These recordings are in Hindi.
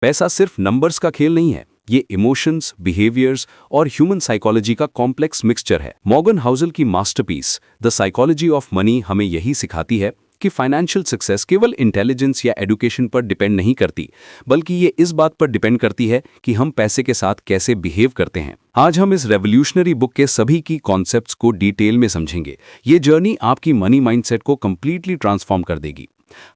पैसा सिर्फ नंबर्स का खेल नहीं है, ये इमोशंस, बिहेवियर्स और ह्यूमन साइकोलॉजी का कॉम्प्लेक्स मिक्सचर है। मॉर्गन हाउसल की masterpiece the psychology of money हमें यही सिखाती है कि फाइनेंशियल सक्सेस केवल इंटेलिजेंस या एडुकेशन पर डिपेंड नहीं करती, बल्कि ये इस बात पर डिपेंड करती है कि हम पैसे के साथ कैसे बिहेव करते हैं। आज हम इस रेवोल्यूशनरी बुक के सभी की कॉन्सेप्ट्स को डिटेल में समझेंगे। ये जर्नी आपकी मनी माइंडसेट को कंप्लीटली ट्रांसफॉर्म कर देगी।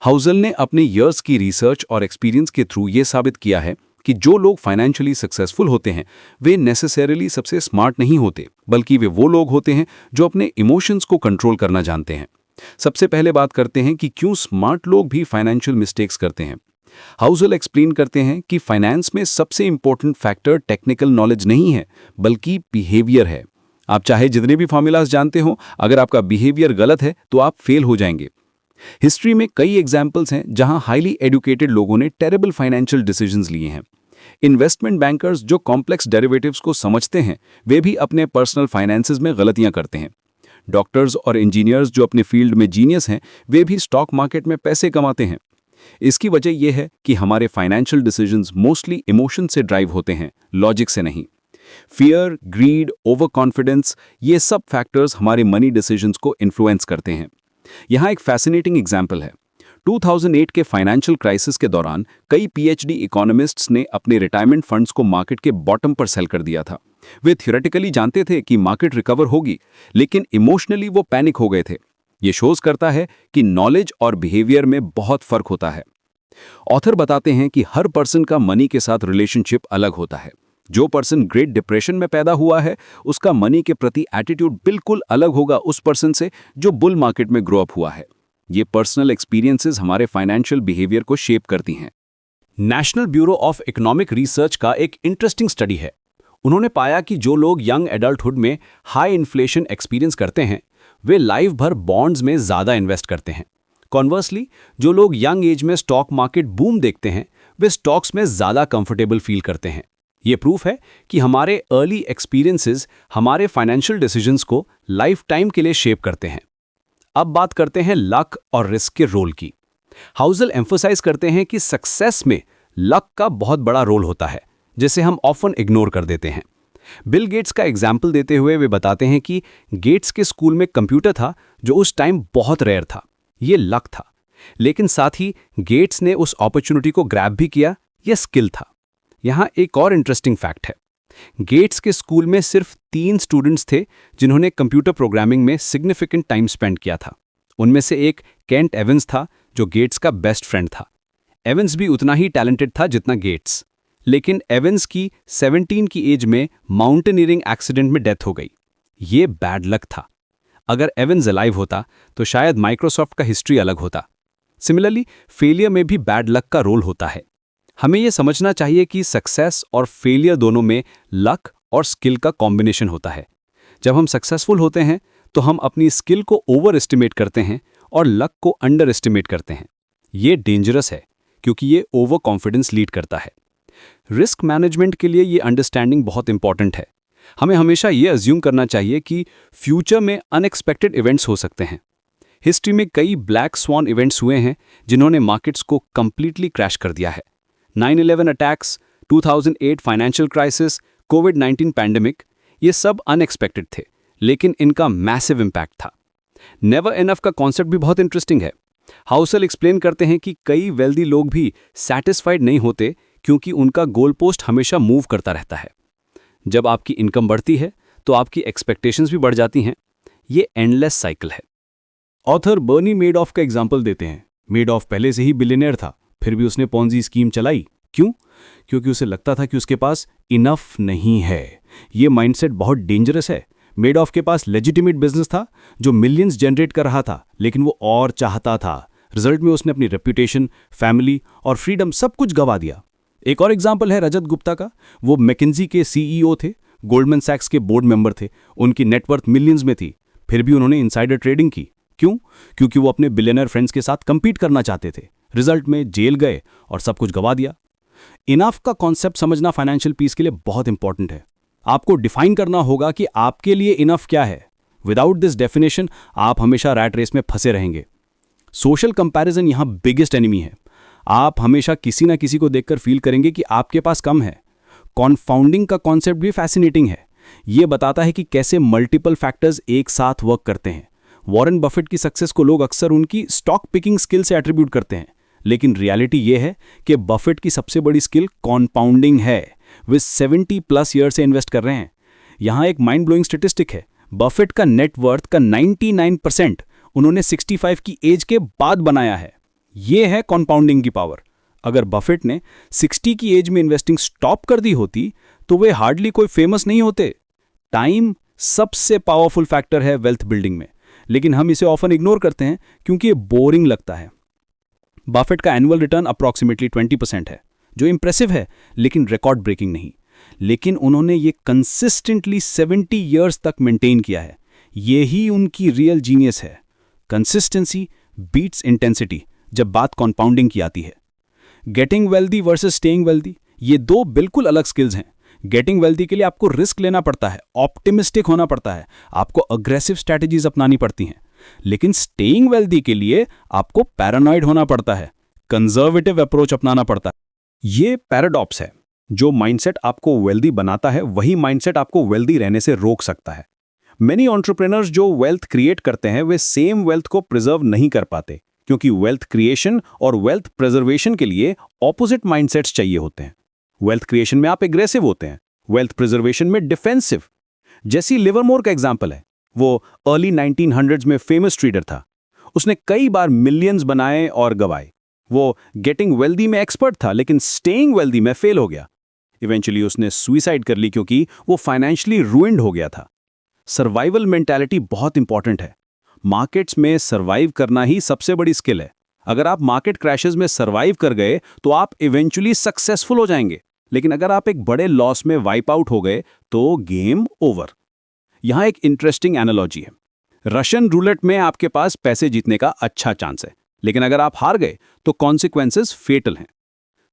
हाउसल ने अपने ईयर्स की रिसर्च और एक्सपीरियंस के थ्रू ये साबित किया है कि जो लोग फाइनेंशियली सक्सेसफुल होते हैं वे नेसेसरीली सबसे स्मार्ट नहीं होते, बल्कि वे वो लोग होते हैं जो अपने इमोशंस को कंट्रोल करना जानते हैं। सबसे पहले बात करते हैं कि क्यों स्मार्ट लोग भी फाइनेंशियल मिस्टेक्स करते हैं। हाउसल एक्सप्लेन करते हैं कि फाइनेंस में सबसे इंपॉर्टेंट फैक्टर टेक्निकल नॉलेज नहीं है, बल्कि बिहेवियर है। आप चाहे जितने भी फॉर्मूलाज जानते हो, अगर आपका बिहेवियर गलत है तो आप फेल हो जाएंगे। हिस्ट्री में कई एग्जाम्पल्स हैं जहां हाईली एजुकेटेड लोगों ने टेरेबल फाइनेंशियल डिसीजंस लिए हैं। इन्वेस्टमेंट बैंकर्स जो कॉम्प्लेक्स डेरिवेटिव्स को समझते हैं, वे भी अपने पर्सनल फाइनेंसेस में गलतियां करते हैं। डॉक्टर्स और इंजीनियर्स जो अपने फील्ड में जीनियस हैं, वे भी स्टॉक मार्केट में पैसे कमाते हैं। इसकी वजह यह है कि हमारे फाइनेंशियल डिसीजंस मोस्टली इमोशन से ड्राइव होते हैं, लॉजिक से नहीं। फियर, ग्रीड, ओवर कॉन्फिडेंस, ये सब फैक्टर्स हमारे मनी डिसीजंस को इन्फ्लुएंस करते हैं। यहाँ एक फैसिनेटिंग एग्जाम्पल है। 2008 के फाइनेंशियल क्राइसिस के दौरान कई पीएचडी इकोनॉमिस्ट्स ने अपने रिटायरमेंट फंड्स को मार्केट के बॉटम पर सेल कर दिया था। वे थ्योरेटिकली जानते थे कि मार्केट रिकवर होगी, लेकिन इमोशनली वो पैनिक हो गए थे। ये शोज करता है कि नॉलेज और बिहेवियर में बहुत फर्क होता है। ऑथर बताते हैं कि हर पर्सन का मनी के साथ रिलेशनशिप अलग होता है। जो पर्सन ग्रेट डिप्रेशन में पैदा हुआ है, उसका मनी के प्रति एटीट्यूड बिल्कुल अलग होगा उस पर्सन से जो बुल मार्केट में ग्रो अप हुआ है। ये पर्सनल एक्सपीरियंसेस हमारे फाइनेंशियल बिहेवियर को शेप करती हैं। National bureau of economic research का एक इंटरेस्टिंग स्टडी है। उन्होंने पाया कि जो लोग यंग एडल्टहुड में हाई इन्फ्लेशन एक्सपीरियंस करते हैं, वे लाइफ भर बॉन्ड्स में ज़्यादा इन्वेस्ट करते हैं। कॉन्वर्सली, जो लोग यंग एज में स्टॉक मार्केट बूम देखते हैं, वे स्टॉक्स में ज़्यादा कंफर्टेबल फील करते हैं। ये प्रूफ है कि हमारे अर्ली एक्सपीरियंसेस हमारे फाइनेंशियल डिसीजंस को लाइफ टाइम के लिए शेप करते हैं। अब बात करते हैं लक और रिस्क के रोल की। हाउसल एम्फोसाइज करते हैं कि सक्सेस में लक का बहुत बड़ा रोल होता है, जिसे हम ऑफन इग्नोर कर देते हैं। बिल गेट्स का एग्जाम्पल देते हुए वे बताते हैं कि गेट्स के स्कूल में कंप्यूटर था जो उस टाइम बहुत रेयर था। ये लक था, लेकिन साथ ही गेट्स ने उस अपॉर्चुनिटी को ग्रैब भी किया। यह स्किल था। यहाँ एक और इंटरेस्टिंग फैक्ट है। गेट्स के स्कूल में सिर्फ 3 स्टूडेंट्स थे जिन्होंने कंप्यूटर प्रोग्रामिंग में सिग्निफिकेंट टाइम स्पेंड किया था। उनमें से एक केंट एवंस था जो गेट्स का बेस्ट फ्रेंड था। एवंस भी उतना ही टैलेंटेड था जितना गेट्स, लेकिन एवंस की 17 की एज में माउंटेनियरिंग एक्सीडेंट में डेथ हो गई। ये बैड लक था। अगर एवंस अलाइव होता तो शायद माइक्रोसॉफ्ट का हिस्ट्री अलग होता। सिमिलरली, फेलियर में भी बैड लक का रोल होता है। हमें यह समझना चाहिए कि सक्सेस और फेलियर दोनों में लक और स्किल का कॉम्बिनेशन होता है। जब हम सक्सेसफुल होते हैं तो हम अपनी स्किल को ओवर एस्टिमेट करते हैं और लक को अंडर एस्टिमेट करते हैं। ये डेंजरस है क्योंकि ये ओवर कॉन्फिडेंस लीड करता है। रिस्क मैनेजमेंट के लिए ये अंडरस्टैंडिंग बहुत इंपॉर्टेंट है। हमें हमेशा ये अज्यूम करना चाहिए कि फ्यूचर में अनएक्सपेक्टेड इवेंट्स हो सकते हैं। हिस्ट्री में कई ब्लैक स्वॉन इवेंट्स हुए हैं जिन्होंने मार्केट्स को कंप्लीटली क्रैश कर दिया है। 9/11 अटैक्स, 2008 फाइनेंशियल क्राइसिस, कोविड-19 पैंडेमिक, ये सब अनएक्सपेक्टेड थे, लेकिन इनका मैसिव इम्पैक्ट था। नेवर इनफ का कॉन्सेप्ट भी बहुत इंटरेस्टिंग है। हाउसल एक्सप्लेन करते हैं कि कई वेल्दी लोग भी सैटिस्फाइड नहीं होते क्योंकि उनका गोल पोस्ट हमेशा मूव करता रहता है। जब आपकी इनकम बढ़ती है तो आपकी एक्सपेक्टेशंस भी बढ़ जाती हैं। ये एंडलेस साइकिल है। ऑथर बर्नी मेडॉफ का एग्जाम्पल देते हैं। मेडॉफ पहले से ही बिलियनियर था, फिर भी उसने पॉन्जी स्कीम चलाई। क्यों? क्योंकि उसे लगता था कि उसके पास इनफ नहीं है। ये माइंडसेट बहुत डेंजरस है। मेडॉफ के पास लेजिटिमेट बिजनेस था जो मिलियंस जनरेट कर रहा था, लेकिन वो और चाहता था। रिजल्ट में उसने अपनी रेप्यूटेशन, फैमिली और फ्रीडम सब कुछ गंवा दिया। एक और एग्जाम्पल है रजत गुप्ता का। वो मैकेंजी के सीईओ थे, गोल्डमैन सैक्स के बोर्ड मेंबर थे। उनकी नेटवर्थ मिलियंस में थी, फिर भी उन्होंने इनसाइडर ट्रेडिंग की। क्यों? क्योंकि वो अपने बिलियनर फ्रेंड्स के साथ कंपीट करना चाहते थे। रिजल्ट में जेल गए और सब कुछ गंवा दिया। इनफ का कॉन्सेप्ट समझना फाइनेंशियल पीस के लिए बहुत इंपॉर्टेंट है। आपको डिफाइन करना होगा कि आपके लिए इनफ क्या है। विदाउट दिस डेफिनेशन आप हमेशा रैट रेस में फंसे रहेंगे। सोशल कंपैरिजन यहां बिगेस्ट एनिमी है। आप हमेशा किसी ना किसी को देखकर फील करेंगे कि आपके पास कम है। कॉन्फाउंडिंग का कॉन्सेप्ट भी फैसिनेटिंग है। ये बताता है कि कैसे मल्टीपल फैक्टर्स एक साथ वर्क करते हैं। वॉरेन बफेट की सक्सेस को लोग अक्सर उनकी स्टॉक पिकिंग स्किल से एट्रीब्यूट करते हैं, लेकिन रियलिटी ये है कि बफेट की सबसे बड़ी स्किल कॉम्पाउंडिंग है। वे 70+ ईयर से इन्वेस्ट कर रहे हैं। यहाँ एक माइंड ब्लोइंग स्टेटिस्टिक है। बफेट का नेटवर्थ का 99% उन्होंने 65 की एज के बाद बनाया है। ये है कॉम्पाउंडिंग की पावर। अगर बफेट ने 60 की एज में इन्वेस्टिंग स्टॉप कर दी होती तो वे हार्डली कोई फेमस नहीं होते। टाइम सबसे पावरफुल फैक्टर है वेल्थ बिल्डिंग में, लेकिन हम इसे ऑफन इग्नोर करते हैं क्योंकि ये बोरिंग लगता है। बफेट का एनुअल रिटर्न अप्रॉक्सीमेटली 20% है, जो इंप्रेसिव है लेकिन रिकॉर्ड ब्रेकिंग नहीं। लेकिन उन्होंने ये कंसिस्टेंटली 70 ईयर्स तक मेंटेन किया है। यही उनकी रियल जीनियस है। कंसिस्टेंसी बीट्स इंटेंसिटी जब बात कॉम्पाउंडिंग की आती है। Getting wealthy versus staying wealthy, ये दो बिल्कुल अलग स्किल्स हैं। गेटिंग वेल्दी के लिए आपको रिस्क लेना पड़ता है, ऑप्टिमिस्टिक होना पड़ता है, आपको अग्रेसिव स्ट्रैटेजीज अपनानी पड़ती हैं। लेकिन स्टेइंग वेल्दी के लिए आपको पैरानॉइड होना पड़ता है, कंजर्वेटिव अप्रोच अपनाना पड़ता है। ये पैराडॉक्स है। जो माइंडसेट आपको वेल्दी बनाता है वही माइंडसेट आपको वेल्दी रहने से रोक सकता है। मेनी एंटरप्रेन्योर्स जो वेल्थ क्रिएट करते हैं वे सेम वेल्थ को प्रिजर्व नहीं कर पाते, क्योंकि वेल्थ क्रिएशन और वेल्थ प्रिजर्वेशन के लिए ऑपोजिट माइंडसेट्स चाहिए होते हैं। वेल्थ क्रिएशन में आप एग्रेसिव होते हैं, वेल्थ प्रिजर्वेशन में डिफेंसिव। जैसी लिवरमोर का एग्जांपल है। वो अर्ली 1900s में फेमस ट्रेडर था। उसने कई बार मिलियंस बनाए और गवाए। वो गेटिंग वेल्दी में एक्सपर्ट था, लेकिन स्टेइंग वेल्दी में फेल हो गया। इवेंचुअली उसने सुसाइड कर ली क्योंकि वो फाइनेंशियली रूइंड हो गया था। सर्वाइवल मेंटालिटी बहुत इंपॉर्टेंट है। मार्केट्स में सर्वाइव करना ही सबसे बड़ी स्किल है। अगर आप मार्केट क्रैशेस में सर्वाइव कर गए तो आप इवेंचुअली सक्सेसफुल हो जाएंगे, लेकिन अगर आप एक बड़े लॉस में वाइप आउट हो गए तो गेम ओवर। यहां एक इंटरेस्टिंग एनालॉजी है। रशियन रूलेट में आपके पास पैसे जीतने का अच्छा चांस है, लेकिन अगर आप हार गए तो कॉन्सिक्वेंसेस फेटल हैं।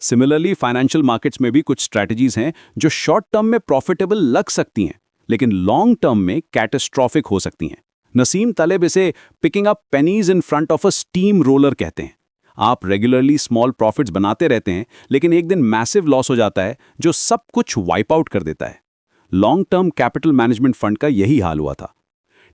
सिमिलरली फाइनेंशियल मार्केट्स में भी कुछ स्ट्रैटेजीज हैं जो शॉर्ट टर्म में प्रॉफिटेबल लग सकती हैं, लेकिन लॉन्ग टर्म में कैटास्ट्रॉफिक हो सकती हैं। नसीम तालेब इसे picking up pennies in front of a steam roller कहते हैं। आप रेगुलरली स्मॉल प्रॉफिट्स बनाते रहते हैं, लेकिन एक दिन मैसिव लॉस हो जाता है जो सब कुछ वाइप आउट कर देता है। Long term capital management fund का यही हाल हुआ था।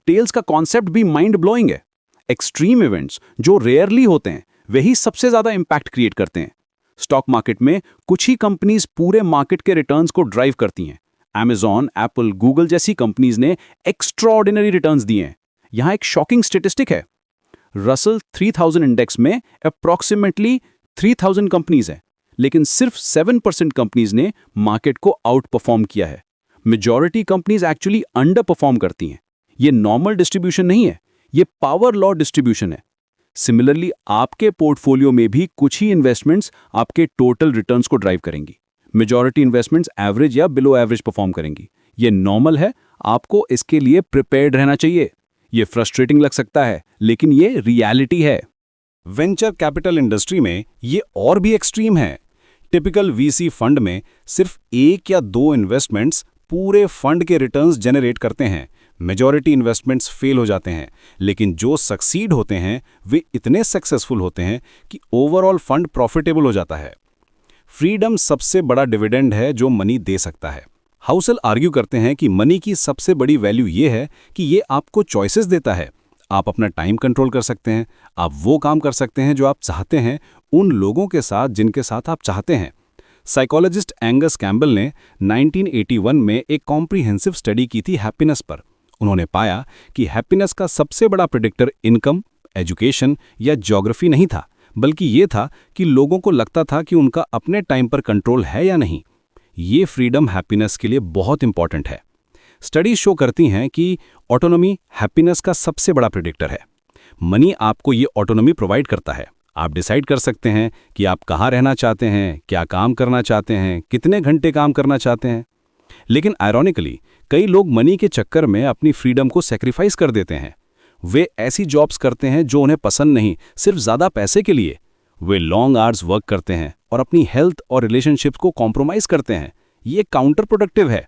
टेल्स का कॉन्सेप्ट भी माइंड ब्लोइंग है। एक्सट्रीम इवेंट्स जो रेयरली होते हैं वही सबसे ज्यादा इंपैक्ट क्रिएट करते हैं। स्टॉक मार्केट में कुछ ही कंपनीज पूरे मार्केट के रिटर्न्स को ड्राइव करती हैं। Amazon, एप्पल, गूगल जैसी कंपनीज ने एक्स्ट्राऑर्डिनरी रिटर्न्स दिए हैं। यहां एक शॉकिंग स्टेटिस्टिक है। रसल 3000 इंडेक्स में अप्रॉक्सीमेटली 3000 कंपनीज हैं, लेकिन सिर्फ 7% कंपनीज ने मार्केट को आउट परफॉर्म किया है। Majority companies actually under perform करती हैं। ये नॉर्मल डिस्ट्रीब्यूशन नहीं है, ये पावर लॉ डिस्ट्रीब्यूशन है। सिमिलरली आपके पोर्टफोलियो में भी कुछ ही इन्वेस्टमेंट्स आपके टोटल रिटर्न्स को ड्राइव करेंगी। मेजॉरिटी इन्वेस्टमेंट्स एवरेज या बिलो एवरेज परफॉर्म करेंगी। ये नॉर्मल है, आपको इसके लिए प्रिपेयर्ड रहना चाहिए। ये फ्रस्ट्रेटिंग लग सकता है, लेकिन ये रियलिटी है। वेंचर कैपिटल इंडस्ट्री में ये और भी एक्सट्रीम है। टिपिकल वीसी फंड में सिर्फ 1 या 2 इन्वेस्टमेंट्स पूरे फंड के रिटर्न्स जनरेट करते हैं। मेजॉरिटी इन्वेस्टमेंट्स फेल हो जाते हैं, लेकिन जो सक्सीड होते हैं वे इतने सक्सेसफुल होते हैं कि ओवरऑल फंड प्रॉफिटेबल हो जाता है। फ्रीडम सबसे बड़ा डिविडेंड है जो मनी दे सकता है। हाउसल आर्ग्यू करते हैं कि मनी की सबसे बड़ी वैल्यू ये है कि ये आपको चॉइसेस देता है। आप अपना टाइम कंट्रोल कर सकते हैं, आप वो काम कर सकते हैं जो आप चाहते हैं, उन लोगों के साथ जिनके साथ आप चाहते हैं। साइकोलॉजिस्ट एंगस कैम्बल ने 1981 में एक कॉम्प्रिहेंसिव स्टडी की थी हैप्पीनेस पर। उन्होंने पाया कि हैप्पीनेस का सबसे बड़ा प्रेडिक्टर इनकम, एजुकेशन या ज्योग्राफी नहीं था, बल्कि ये था कि लोगों को लगता था कि उनका अपने टाइम पर कंट्रोल है या नहीं। ये फ्रीडम हैप्पीनेस के लिए बहुत इंपॉर्टेंट है। स्टडीज शो करती हैं कि ऑटोनॉमी हैप्पीनेस का सबसे बड़ा प्रेडिक्टर है। मनी आपको ये ऑटोनॉमी प्रोवाइड करता है। आप डिसाइड कर सकते हैं कि आप कहाँ रहना चाहते हैं, क्या काम करना चाहते हैं, कितने घंटे काम करना चाहते हैं। लेकिन आयरॉनिकली कई लोग मनी के चक्कर में अपनी फ्रीडम को सेक्रीफाइस कर देते हैं। वे ऐसी जॉब्स करते हैं जो उन्हें पसंद नहीं, सिर्फ ज़्यादा पैसे के लिए। वे लॉन्ग आवर्स वर्क करते हैं और अपनी हेल्थ और रिलेशनशिप्स को कॉम्प्रोमाइज करते हैं। ये काउंटर प्रोडक्टिव है।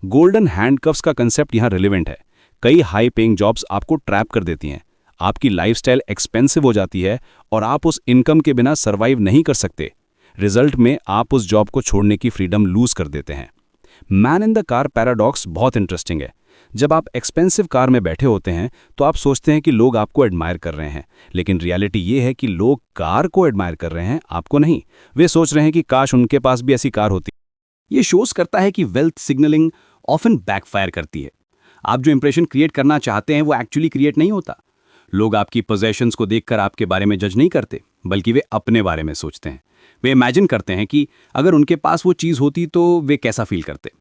गोल्डन हैंडकफ्स का कंसेप्ट यहाँ रिलेवेंट है। कई हाई पेइंग जॉब्स आपको ट्रैप कर देती हैं। आपकी लाइफस्टाइल एक्सपेंसिव हो जाती है और आप उस इनकम के बिना सर्वाइव नहीं कर सकते। रिजल्ट में आप उस जॉब को छोड़ने की फ्रीडम लूज कर देते हैं। Man in the car paradox बहुत इंटरेस्टिंग है। जब आप एक्सपेंसिव कार में बैठे होते हैं तो आप सोचते हैं कि लोग आपको एडमायर कर रहे हैं, लेकिन रियलिटी ये है कि लोग कार को एडमायर कर रहे हैं, आपको नहीं। वे सोच रहे हैं कि काश उनके पास भी ऐसी कार होती। ये शोज करता है कि वेल्थ सिग्नलिंग ऑफन बैकफायर करती है। आप जो इंप्रेशन क्रिएट करना चाहते हैं वो एक्चुअली क्रिएट नहीं होता। लोग आपकी पोजेशंस को देखकर आपके बारे में जज नहीं करते, बल्कि वे अपने बारे में सोचते हैं। वे इमेजिन करते हैं कि अगर उनके पास वो चीज़ होती तो वे कैसा फील करते।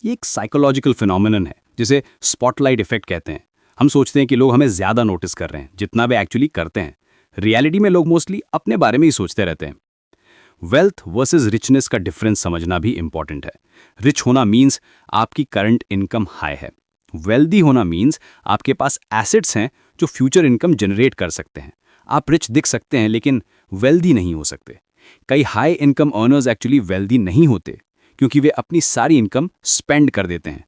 ये एक साइकोलॉजिकल फिनोमिनन है जिसे स्पॉटलाइट इफेक्ट कहते हैं। हम सोचते हैं कि लोग हमें ज़्यादा नोटिस कर रहे हैं जितना वे एक्चुअली करते हैं। रियलिटी में लोग मोस्टली अपने बारे में ही सोचते रहते हैं। वेल्थ वर्सेस रिचनेस का डिफरेंस समझना भी इंपॉर्टेंट है। रिच होना मीन्स आपकी करंट इनकम हाई है। वेल्दी होना मीन्स आपके पास एसेट्स हैं जो फ्यूचर इनकम जनरेट कर सकते हैं। आप रिच दिख सकते हैं लेकिन वेल्दी नहीं हो सकते। कई high income earners actually wealthy नहीं होते क्योंकि वे अपनी सारी इनकम स्पेंड कर देते हैं।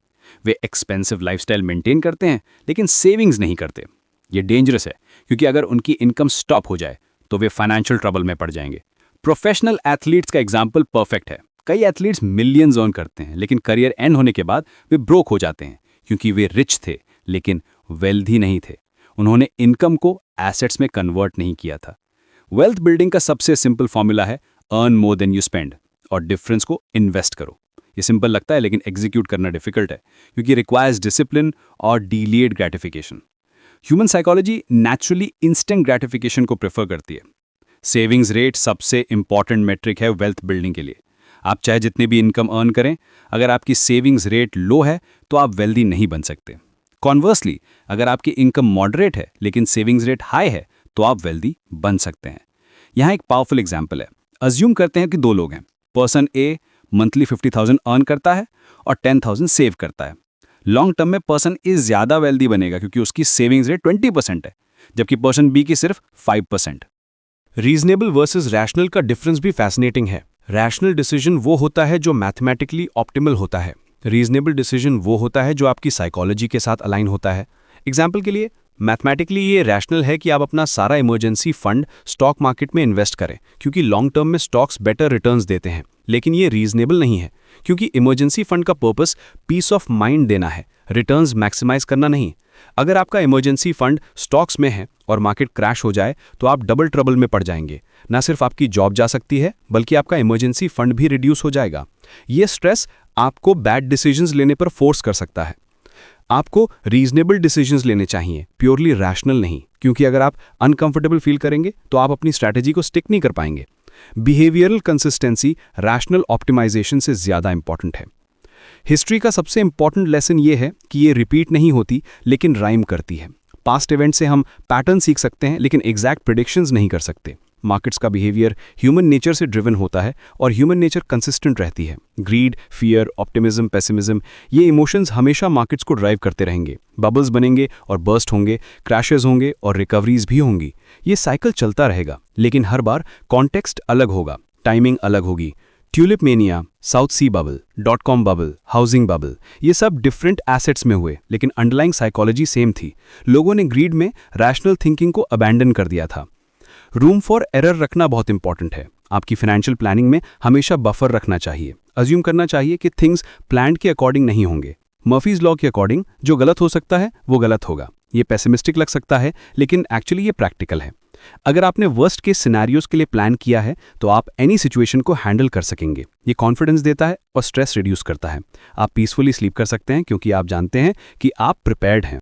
वे एक्सपेंसिव लाइफस्टाइल मेंटेन करते हैं लेकिन सेविंग्स नहीं करते। ये डेंजरस है क्योंकि अगर उनकी इनकम स्टॉप हो जाए तो वे फाइनेंशियल ट्रबल में पड़ जाएंगे। प्रोफेशनल एथलीट्स का एग्जाम्पल परफेक्ट है। कई एथलीट्स मिलियंस अर्न करते हैं लेकिन करियर एंड होने के बाद वे ब्रोक हो जाते हैं क्योंकि वे रिच थे लेकिन वेल्दी नहीं थे। उन्होंने इनकम को एसेट्स में कन्वर्ट नहीं किया था। वेल्थ बिल्डिंग का सबसे सिंपल फॉर्मूला है earn more than you spend और डिफरेंस को इन्वेस्ट करो। ये सिंपल लगता है लेकिन एग्जीक्यूट करना डिफिकल्ट है क्योंकि रिक्वायर्स डिसिप्लिन और delayed gratification. Human psychology naturally instant gratification को प्रेफर करती है। सेविंग्स रेट सबसे इंपॉर्टेंट मेट्रिक है वेल्थ बिल्डिंग के लिए। आप चाहे जितनी भी इनकम अर्न करें, अगर आपकी सेविंग्स रेट लो है तो आप वेल्दी नहीं बन सकते। कॉन्वर्सली, अगर आपकी इनकम मॉडरेट है लेकिन सेविंग्स रेट हाई है तो आप वेल्दी बन सकते हैं। यहाँ एक पावरफुल एग्जाम्पल है। अज्यूम करते हैं कि दो लोग हैं। पर्सन ए मंथली 50,000 अर्न करता है और 10,000 सेव करता है। लॉन्ग टर्म में पर्सन ए ज़्यादा वेल्दी बनेगा क्योंकि उसकी सेविंग्स रेट 20% है, जबकि पर्सन बी की सिर्फ 5%। रीजनेबल वर्सेस रैशनल का डिफरेंस भी फैसिनेटिंग है। रैशनल डिसीजन वो होता है जो मैथमेटिकली ऑप्टिमल होता है। रीजनेबल डिसीजन वो होता है जो आपकी साइकोलॉजी के साथ अलाइन होता है। एग्जाम्पल के लिए, मैथमेटिकली ये रैशनल है कि आप अपना सारा इमरजेंसी फंड स्टॉक मार्केट में इन्वेस्ट करें क्योंकि लॉन्ग टर्म में स्टॉक्स बेटर रिटर्न्स देते हैं। लेकिन ये रीजनेबल नहीं है क्योंकि इमरजेंसी फंड का पर्पस पीस ऑफ माइंड देना है, रिटर्न्स मैक्सिमाइज करना नहीं। अगर आपका इमरजेंसी फंड स्टॉक्स में है और मार्केट क्रैश हो जाए तो आप डबल ट्रबल में पड़ जाएंगे। ना सिर्फ आपकी जॉब जा सकती है बल्कि आपका इमरजेंसी फंड भी रिड्यूस हो जाएगा। ये स्ट्रेस आपको बैड डिसीजंस लेने पर फोर्स कर सकता है। आपको रीजनेबल डिसीजंस लेने चाहिए, प्योरली रैशनल नहीं, क्योंकि अगर आप अनकंफर्टेबल फील करेंगे तो आप अपनी स्ट्रैटेजी को स्टिक नहीं कर पाएंगे। बिहेवियरल कंसिस्टेंसी रैशनल ऑप्टिमाइजेशन से ज़्यादा इंपॉर्टेंट है। हिस्ट्री का सबसे इंपॉर्टेंट लेसन ये है कि ये रिपीट नहीं होती लेकिन राइम करती है। पास्ट इवेंट से हम पैटर्न सीख सकते हैं लेकिन एग्जैक्ट प्रेडिक्शंस नहीं कर सकते। मार्केट्स का बिहेवियर ह्यूमन नेचर से ड्रिवन होता है और ह्यूमन नेचर कंसिस्टेंट रहती है। ग्रीड, फियर, ऑप्टिमिज्म, पेसिमिज्म, ये इमोशंस हमेशा मार्केट्स को ड्राइव करते रहेंगे। बबल्स बनेंगे और बर्स्ट होंगे, क्रैशेस होंगे और रिकवरीज भी होंगी। ये साइकिल चलता रहेगा लेकिन हर बार कॉन्टेक्स्ट अलग होगा, टाइमिंग अलग होगी। Tulip mania, south sea bubble, .com bubble, housing bubble, ये सब डिफरेंट एसेट्स में हुए लेकिन अंडरलाइंग साइकोलॉजी सेम थी। लोगों ने ग्रीड में रैशनल थिंकिंग को अबैंडन कर दिया था। रूम फॉर एरर रखना बहुत इंपॉर्टेंट है। आपकी फाइनेंशियल प्लानिंग में हमेशा बफर रखना चाहिए। अज्यूम करना चाहिए कि थिंग्स प्लान्ड के अकॉर्डिंग नहीं होंगे। मर्फीज लॉ के अकॉर्डिंग जो गलत हो सकता है वो गलत होगा। ये पेसिमिस्टिक लग सकता है लेकिन एक्चुअली ये प्रैक्टिकल है। अगर आपने वर्स्ट केस सिनेरियोज के लिए प्लान किया है तो आप एनी सिचुएशन को हैंडल कर सकेंगे। ये कॉन्फिडेंस देता है और स्ट्रेस रिड्यूस करता है। आप पीसफुली स्लीप कर सकते हैं क्योंकि आप जानते हैं कि आप प्रिपेयर्ड हैं।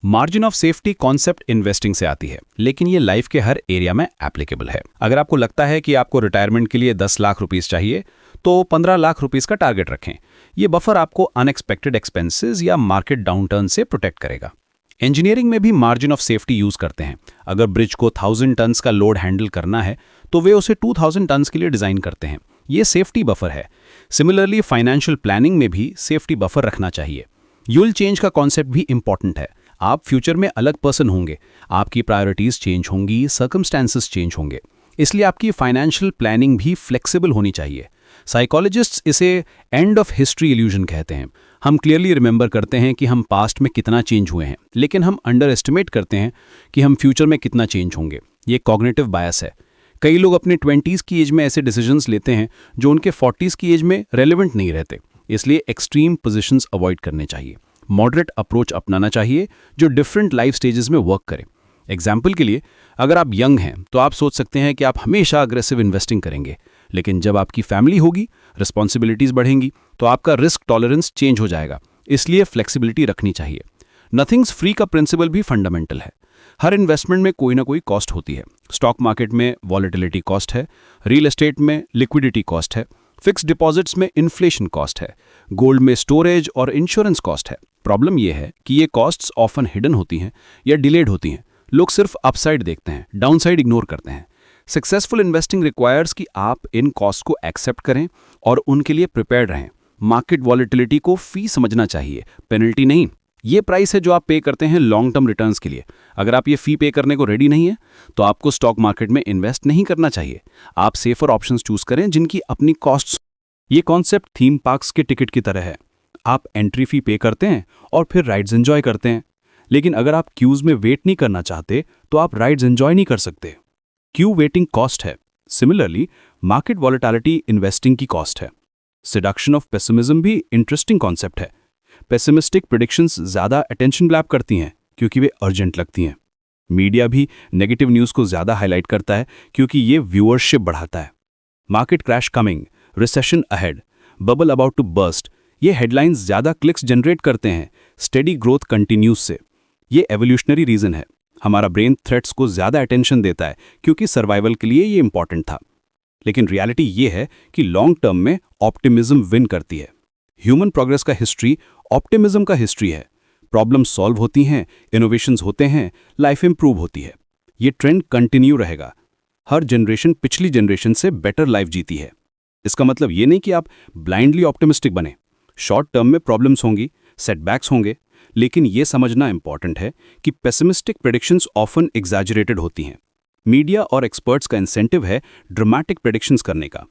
Margin of safety concept investing से आती है लेकिन ये लाइफ के हर एरिया में एप्लीकेबल है। अगर आपको लगता है कि आपको रिटायरमेंट के लिए 10 लाख रुपीस चाहिए तो 15 लाख रुपीस का टारगेट रखें। ये बफर आपको अनएक्सपेक्टेड एक्सपेंसेस या मार्केट डाउनटर्न से प्रोटेक्ट करेगा। इंजीनियरिंग में भी मार्जिन ऑफ सेफ्टी यूज करते हैं। अगर ब्रिज को 1000 टन्स का लोड हैंडल करना है तो वे उसे 2000 टन्स के लिए डिजाइन करते हैं। ये सेफ्टी बफर है। सिमिलरली फाइनेंशियल प्लानिंग में भी सेफ्टी बफर रखना चाहिए। यूल चेंज का कॉन्सेप्ट भी इंपॉर्टेंट है। आप फ्यूचर में अलग पर्सन होंगे, आपकी प्रायोरिटीज चेंज होंगी, सर्कमस्टेंसेस चेंज होंगे, इसलिए आपकी फाइनेंशियल प्लानिंग भी फ्लेक्सिबल होनी चाहिए। साइकोलॉजिस्ट्स इसे एंड ऑफ हिस्ट्री इल्यूजन कहते हैं। हम क्लियरली रिमेंबर करते हैं कि हम पास्ट में कितना चेंज हुए हैं, लेकिन हम अंडर एस्टिमेट करते हैं कि हम फ्यूचर में कितना चेंज होंगे। ये कॉग्निटिव बायस है। कई लोग अपने 20s की एज में ऐसे डिसीजंस लेते हैं जो उनके 40s की एज में रेलेवेंट नहीं रहते। इसलिए एक्सट्रीम पोजीशंस अवॉइड करने चाहिए। मॉडरेट अप्रोच अपनाना चाहिए जो डिफरेंट लाइफ स्टेजेस में वर्क करे। एग्जाम्पल के लिए, अगर आप यंग हैं तो आप सोच सकते हैं कि आप हमेशा अग्रेसिव इन्वेस्टिंग करेंगे, लेकिन जब आपकी फैमिली होगी, रिस्पॉन्सिबिलिटीज बढ़ेंगी, तो आपका रिस्क टॉलरेंस चेंज हो जाएगा। इसलिए फ्लेक्सिबिलिटी रखनी चाहिए। नथिंग्स फ्री का प्रिंसिपल भी फंडामेंटल है। हर इन्वेस्टमेंट में कोई ना कोई कॉस्ट होती है। स्टॉक मार्केट में वॉलेटिलिटी कॉस्ट है, रियल एस्टेट में लिक्विडिटी कॉस्ट है, फिक्स डिपॉजिट्स में इन्फ्लेशन कॉस्ट है, गोल्ड में स्टोरेज और इंश्योरेंस कॉस्ट है। प्रॉब्लम यह है कि ये कॉस्ट्स ऑफन हिडन होती हैं या डिलेड होती हैं। लोग सिर्फ अपसाइड देखते हैं, डाउनसाइड इग्नोर करते हैं। सक्सेसफुल इन्वेस्टिंग रिक्वायर्स कि आप इन कॉस्ट को एक्सेप्ट करें और उनके लिए प्रिपेयर्ड रहें। मार्केट वॉलेटिलिटी को फी समझना चाहिए, पेनल्टी नहीं। ये प्राइस है जो आप पे करते हैं लॉन्ग टर्म रिटर्न्स के लिए। अगर आप ये फी पे करने को रेडी नहीं है तो आपको स्टॉक मार्केट में इन्वेस्ट नहीं करना चाहिए। आप सेफर ऑप्शंस चूज करें जिनकी अपनी कॉस्ट्स। ये कॉन्सेप्ट थीम पार्क्स के टिकट की तरह है। आप एंट्री फी पे करते हैं और फिर राइड्स एंजॉय करते हैं। लेकिन अगर आप क्यूज में वेट नहीं करना चाहते तो आप राइड्स एंजॉय नहीं कर सकते। क्यू वेटिंग कॉस्ट है। सिमिलरली, मार्केट वॉलेटिलिटी इन्वेस्टिंग की कॉस्ट है। सिडक्शन ऑफ पेसिमिज्म भी इंटरेस्टिंग कॉन्सेप्ट है। पेसिमिस्टिक प्रेडिक्शंस ज़्यादा अटेंशन ग्रैब करती हैं क्योंकि वे अर्जेंट लगती हैं। मीडिया भी नेगेटिव न्यूज़ को ज़्यादा हाईलाइट करता है क्योंकि ये व्यूअरशिप बढ़ाता है। Market crash coming, recession ahead, bubble about to burst, ये हेडलाइंस ज़्यादा क्लिक्स जनरेट करते हैं स्टेडी ग्रोथ कंटिन्यूज से। ये एवोल्यूशनरी रीज़न है। हमारा ब्रेन थ्रेट्स को ज़्यादा अटेंशन देता है क्योंकि सर्वाइवल के लिए ये इंपॉर्टेंट था। लेकिन रियलिटी ये है कि लॉन्ग टर्म में ऑप्टिमिज्म विन करती है। ह्यूमन प्रोग्रेस का हिस्ट्री ऑप्टिमिज्म का हिस्ट्री है। प्रॉब्लम सॉल्व होती हैं, इनोवेशंस होते हैं, लाइफ इंप्रूव होती है। ये ट्रेंड कंटिन्यू रहेगा। हर जनरेशन पिछली जनरेशन से बेटर लाइफ जीती है। इसका मतलब ये नहीं कि आप ब्लाइंडली ऑप्टिमिस्टिक बने। शॉर्ट टर्म में प्रॉब्लम्स होंगी, सेटबैक्स होंगे, लेकिन ये समझना इंपॉर्टेंट है कि पेसिमिस्टिक प्रेडिक्शंस ऑफन एग्जैजरेटेड होती हैं। मीडिया और एक्सपर्ट्स का इंसेंटिव है ड्रामेटिक प्रेडिक्शंस करने का।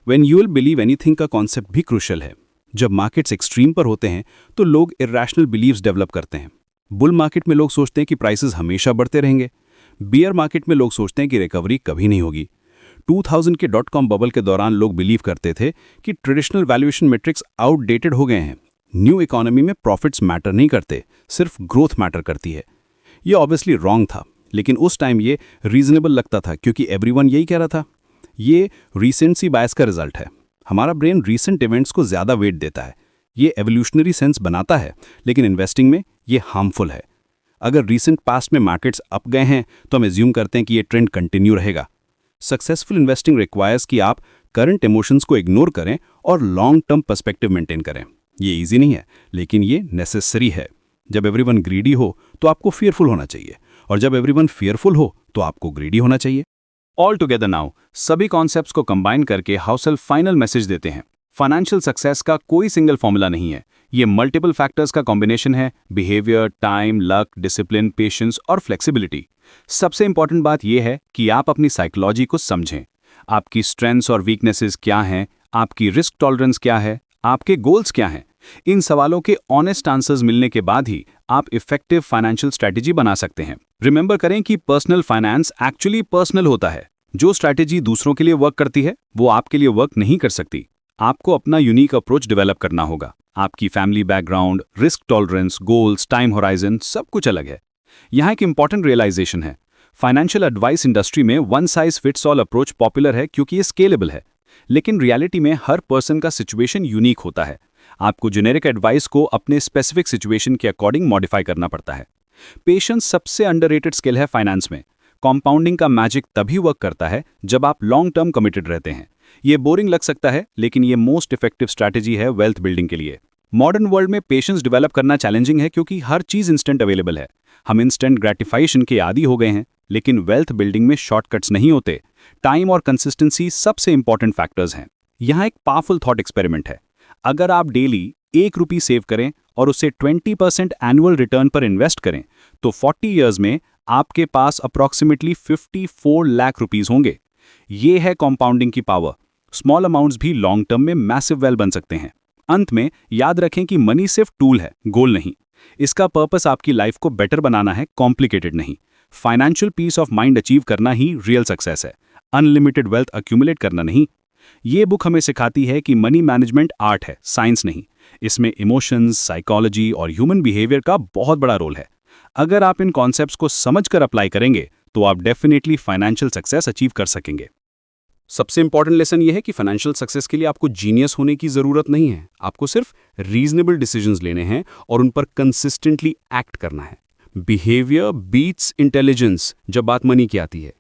When you will believe anything का कॉन्सेप्ट भी क्रूशियल है। जब मार्केट्स एक्सट्रीम पर होते हैं तो लोग इरैशनल बिलीव्स डेवलप करते हैं। बुल मार्केट में लोग सोचते हैं कि प्राइसेस हमेशा बढ़ते रहेंगे। बियर मार्केट में लोग सोचते हैं कि रिकवरी कभी नहीं होगी। 2000 के .com बबल के दौरान लोग बिलीव करते थे कि ट्रेडिशनल वैल्यूएशन मेट्रिक्स आउटडेटेड हो गए हैं। न्यू इकोनॉमी में प्रॉफिट्स मैटर नहीं करते, सिर्फ ग्रोथ मैटर करती है। ये ऑब्वियसली रॉन्ग था, लेकिन उस टाइम ये रीजनेबल लगता था क्योंकि एवरीवन यही कह रहा था। ये रीसेंसी बायस का रिजल्ट है। हमारा ब्रेन रीसेंट इवेंट्स को ज़्यादा वेट देता है। ये एवोल्यूशनरी सेंस बनाता है, लेकिन इन्वेस्टिंग में ये हार्मफुल है। अगर रीसेंट पास्ट में मार्केट्स अप गए हैं तो हम एज्यूम करते हैं कि ये ट्रेंड कंटिन्यू रहेगा। सक्सेसफुल इन्वेस्टिंग रिक्वायर्स कि आप करंट इमोशंस को इग्नोर करें और लॉन्ग टर्म पर्सपेक्टिव मेंटेन करें। ये इजी नहीं है, लेकिन ये नेसेसरी है। जब एवरीवन ग्रीडी हो तो आपको फियरफुल होना चाहिए, और जब एवरीवन फियरफुल हो तो आपको ग्रीडी होना चाहिए। ऑल टुगेदर नाउ सभी कॉन्सेप्ट्स को कंबाइन करके हाउसल फाइनल मैसेज देते हैं। फाइनेंशियल सक्सेस का कोई सिंगल फॉर्मूला नहीं है। ये मल्टीपल फैक्टर्स का कॉम्बिनेशन है। Behaviour, time, luck, discipline, patience और फ्लेक्सिबिलिटी। सबसे इंपॉर्टेंट बात यह है कि आप अपनी साइकोलॉजी को समझें। आपकी स्ट्रेंथ्स और वीकनेसेस क्या हैं, आपकी रिस्क टॉलरेंस क्या है, आपके गोल्स क्या हैं। इन सवालों के ऑनेस्ट आंसर्स मिलने के बाद ही आप इफेक्टिव फाइनेंशियल स्ट्रैटेजी बना सकते हैं। रिमेंबर करें कि पर्सनल फाइनेंस एक्चुअली पर्सनल होता है। जो स्ट्रैटेजी दूसरों के लिए वर्क करती है वो आपके लिए वर्क नहीं कर सकती। आपको अपना यूनिक अप्रोच डेवलप करना होगा। आपकी family background, risk tolerance, goals, time horizon सब कुछ अलग है। यहाँ एक इंपॉर्टेंट रियलाइजेशन है। फाइनेंशियल एडवाइस इंडस्ट्री में one size fits all approach popular है क्योंकि ये स्केलेबल है, लेकिन रियलिटी में हर पर्सन का सिचुएशन यूनिक होता है। आपको जेनेरिक एडवाइस को अपने स्पेसिफिक सिचुएशन के अकॉर्डिंग मॉडिफाई करना पड़ता है। पेशेंस सबसे अंडररेटेड स्किल है फाइनेंस में। कॉम्पाउंडिंग का मैजिक तभी वर्क करता है जब आप लॉन्ग टर्म कमिटेड रहते हैं। ये बोरिंग लग सकता है, लेकिन ये मोस्ट इफेक्टिव स्ट्रैटेजी है वेल्थ बिल्डिंग के लिए। मॉडर्न वर्ल्ड में पेशेंस डेवलप करना चैलेंजिंग है क्योंकि हर चीज इंस्टेंट अवेलेबल है। हम इंस्टेंट ग्रेटिफिकेशन के आदी हो गए हैं, लेकिन वेल्थ बिल्डिंग में शॉर्टकट्स नहीं होते। टाइम और कंसिस्टेंसी सबसे इंपॉर्टेंट फैक्टर्स हैं। यहाँ एक पावरफुल थॉट एक्सपेरिमेंट है। अगर आप डेली 1 रुपये सेव करें और उसे 20% एनुअल रिटर्न पर इन्वेस्ट करें तो 40 ईयर्स में आपके पास अप्रॉक्सीमेटली 54 लाख रुपीस होंगे। ये है कॉम्पाउंडिंग की पावर। स्मॉल अमाउंट्स भी लॉन्ग टर्म में मैसिव वेल बन सकते हैं। अंत में याद रखें कि मनी सिर्फ टूल है, गोल नहीं। इसका पर्पस आपकी लाइफ को बेटर बनाना है, कॉम्प्लिकेटेड नहीं। Financial peace of mind achieve करना ही रियल सक्सेस है, अनलिमिटेड वेल्थ अक्यूमुलेट करना नहीं। ये बुक हमें सिखाती है कि मनी मैनेजमेंट आर्ट है, साइंस नहीं। इसमें इमोशंस, साइकोलॉजी और ह्यूमन बिहेवियर का बहुत बड़ा रोल है। अगर आप इन कॉन्सेप्ट्स को समझकर अप्लाई करेंगे तो आप डेफिनेटली फाइनेंशियल सक्सेस अचीव कर सकेंगे। सबसे इंपॉर्टेंट लेसन ये है कि फाइनेंशियल सक्सेस के लिए आपको जीनियस होने की जरूरत नहीं है। आपको सिर्फ रीजनेबल डिसीजंस लेने हैं और उन पर कंसिस्टेंटली एक्ट करना है। बिहेवियर बीट्स इंटेलिजेंस जब बात मनी की आती है।